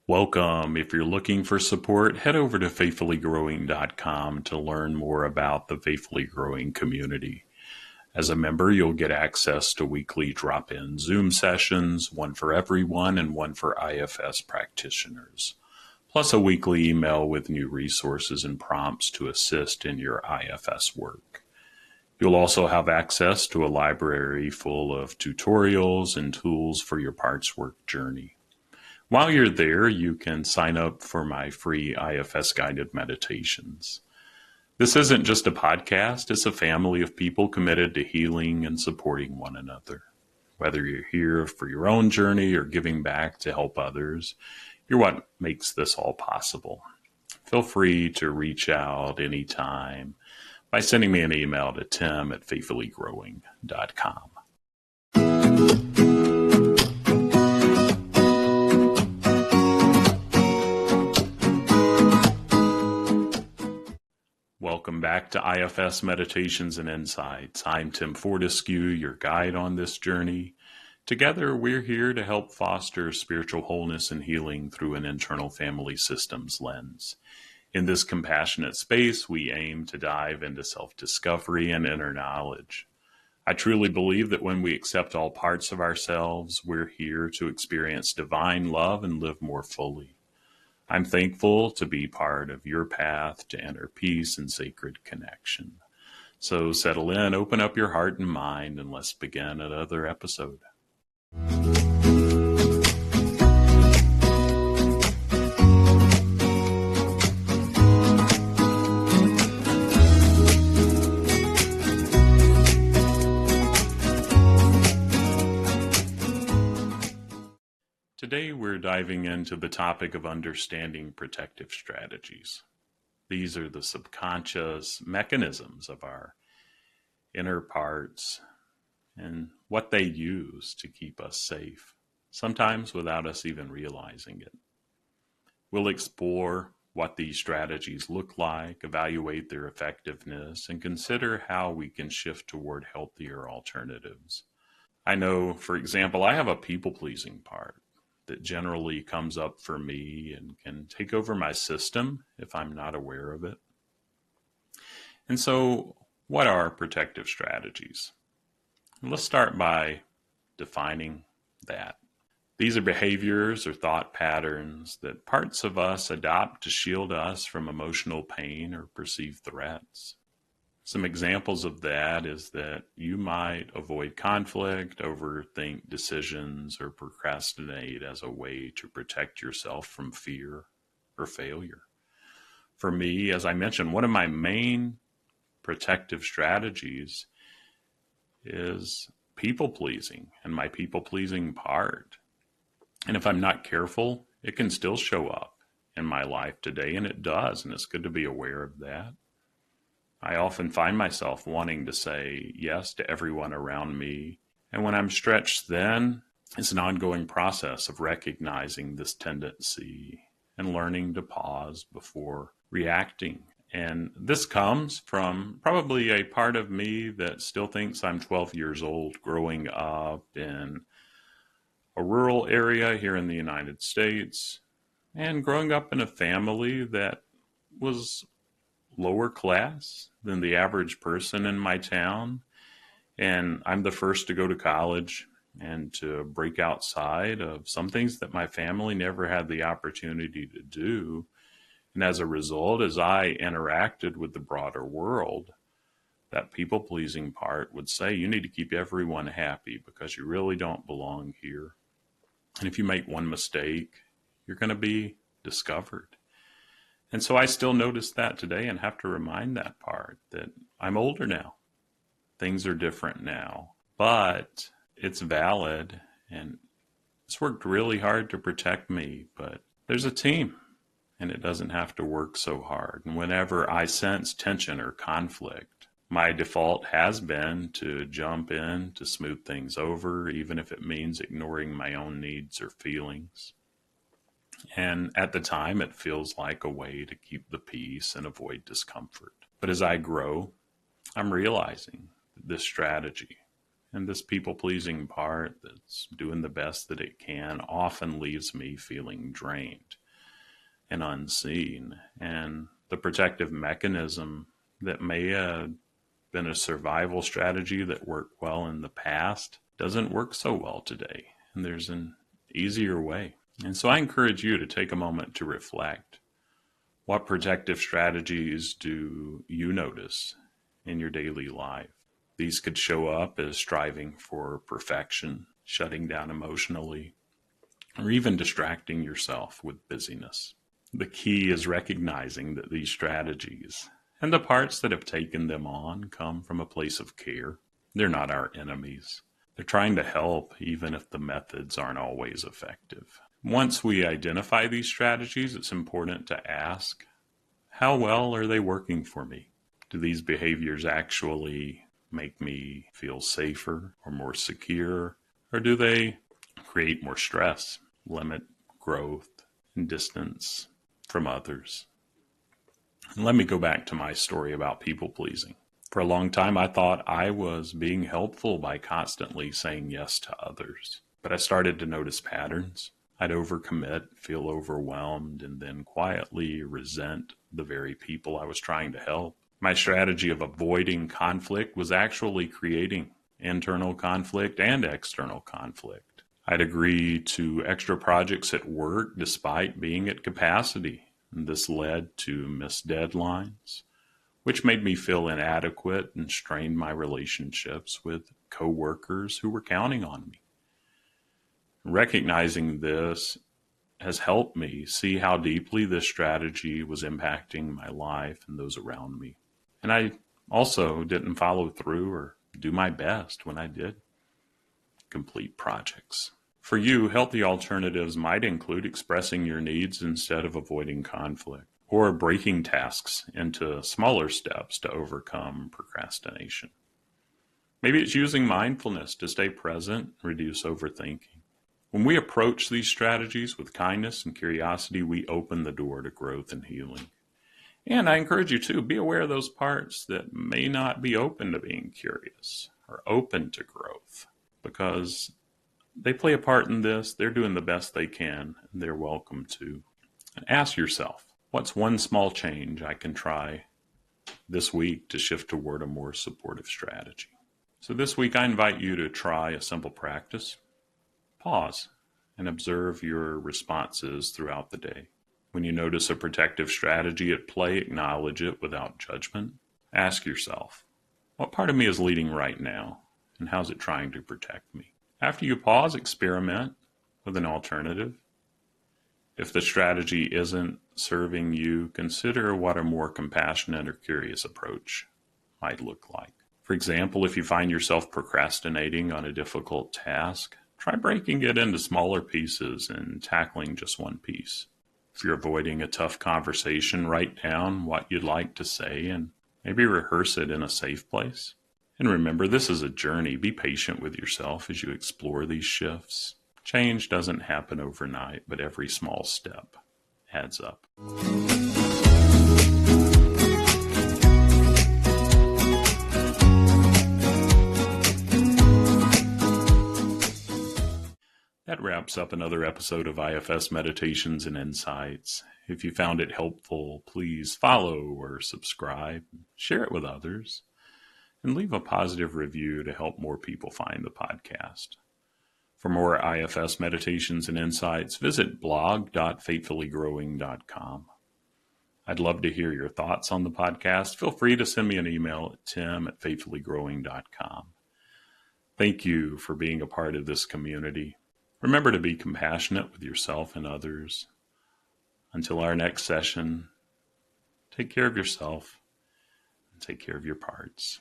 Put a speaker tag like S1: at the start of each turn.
S1: Welcome. If you're looking for support, head over to faithfullygrowing.com to learn more about the Faithfully Growing community. As a member, you'll get access to weekly drop-in Zoom sessions, one for everyone and one for IFS practitioners, plus a weekly email with new resources and prompts to assist in your IFS work. You'll also have access to a library full of tutorials and tools for your parts work journey. While you're there, you can sign up for my free IFS guided meditations. This isn't just a podcast, it's a family of people committed to healing and supporting one another. Whether you're here for your own journey or giving back to help others, you're what makes this all possible. Feel free to reach out anytime by sending me an email to tim@faithfullygrowing.com. Welcome back to IFS Meditations and Insights. I'm Tim Fortescue, your guide on this journey. Together, we're here to help foster spiritual wholeness and healing through an internal family systems lens. In this compassionate space, we aim to dive into self-discovery and inner knowledge. I truly believe that when we accept all parts of ourselves, we're here to experience divine love and live more fully. I'm thankful to be part of your path to inner peace and sacred connection. So settle in, open up your heart and mind, and let's begin another episode. Today, we're diving into the topic of understanding protective strategies. These are the subconscious mechanisms of our inner parts and what they use to keep us safe, sometimes without us even realizing it. We'll explore what these strategies look like, evaluate their effectiveness, and consider how we can shift toward healthier alternatives. I know, for example, I have a people-pleasing part that generally comes up for me and can take over my system if I'm not aware of it. And so, what are protective strategies? Let's start by defining that. These are behaviors or thought patterns that parts of us adopt to shield us from emotional pain or perceived threats. Some examples of that is that you might avoid conflict, overthink decisions, or procrastinate as a way to protect yourself from fear or failure. For me, as I mentioned, one of my main protective strategies is people-pleasing and my people-pleasing part. And if I'm not careful, it can still show up in my life today, and it does, and it's good to be aware of that. I often find myself wanting to say yes to everyone around me. And when I'm stretched then, it's an ongoing process of recognizing this tendency and learning to pause before reacting. And this comes from probably a part of me that still thinks I'm 12 years old, growing up in a rural area here in the United States, and growing up in a family that was lower class than the average person in my town. And I'm the first to go to college and to break outside of some things that my family never had the opportunity to do. And as a result, as I interacted with the broader world, that people-pleasing part would say, you need to keep everyone happy because you really don't belong here. And if you make one mistake, you're going to be discovered. And so I still notice that today and have to remind that part that I'm older now. Things are different now, but it's valid and it's worked really hard to protect me, but there's a team and it doesn't have to work so hard. And whenever I sense tension or conflict, my default has been to jump in to smooth things over, even if it means ignoring my own needs or feelings. And at the time, it feels like a way to keep the peace and avoid discomfort. But as I grow, I'm realizing that this strategy And this people-pleasing part that's doing the best that it can often leaves me feeling drained and unseen. And the protective mechanism that may have been a survival strategy that worked well in the past doesn't work so well today. And there's an easier way. And so I encourage you to take a moment to reflect. What protective strategies do you notice in your daily life? These could show up as striving for perfection, shutting down emotionally, or even distracting yourself with busyness. The key is recognizing that these strategies and the parts that have taken them on come from a place of care. They're not our enemies. They're trying to help, even if the methods aren't always effective. Once we identify these strategies, it's important to ask, how well are they working for me? Do these behaviors actually make me feel safer or more secure? Or do they create more stress, limit growth, and distance from others? And let me go back to my story about people pleasing. For a long time, I thought I was being helpful by constantly saying yes to others. But I started to notice patterns. I'd overcommit, feel overwhelmed, and then quietly resent the very people I was trying to help. My strategy of avoiding conflict was actually creating internal conflict and external conflict. I'd agree to extra projects at work despite being at capacity. And this led to missed deadlines, which made me feel inadequate and strained my relationships with coworkers who were counting on me. Recognizing this has helped me see how deeply this strategy was impacting my life and those around me. And I also didn't follow through or do my best when I did complete projects. For you, healthy alternatives might include expressing your needs instead of avoiding conflict, or breaking tasks into smaller steps to overcome procrastination. Maybe it's using mindfulness to stay present, reduce overthinking. When we approach these strategies with kindness and curiosity, we open the door to growth and healing. And I encourage you to be aware of those parts that may not be open to being curious or open to growth, because they play a part in this. They're doing the best they can, and they're welcome to. And ask yourself, what's one small change I can try this week to shift toward a more supportive strategy? So this week, I invite you to try a simple practice. Pause and observe your responses throughout the day. When you notice a protective strategy at play, acknowledge it without judgment. Ask yourself, what part of me is leading right now, and how's it trying to protect me? After you pause, experiment with an alternative. If the strategy isn't serving you, consider what a more compassionate or curious approach might look like. For example, if you find yourself procrastinating on a difficult task, try breaking it into smaller pieces and tackling just one piece. If you're avoiding a tough conversation, write down what you'd like to say and maybe rehearse it in a safe place. And remember, this is a journey. Be patient with yourself as you explore these shifts. Change doesn't happen overnight, but every small step adds up. That wraps up another episode of IFS Meditations and Insights. If you found it helpful, please follow or subscribe, share it with others, and leave a positive review to help more people find the podcast. For more IFS Meditations and Insights, visit blog.faithfullygrowing.com. I'd love to hear your thoughts on the podcast. Feel free to send me an email at tim@faithfullygrowing.com. Thank you for being a part of this community. Remember to be compassionate with yourself and others. Until our next session, take care of yourself and take care of your parts.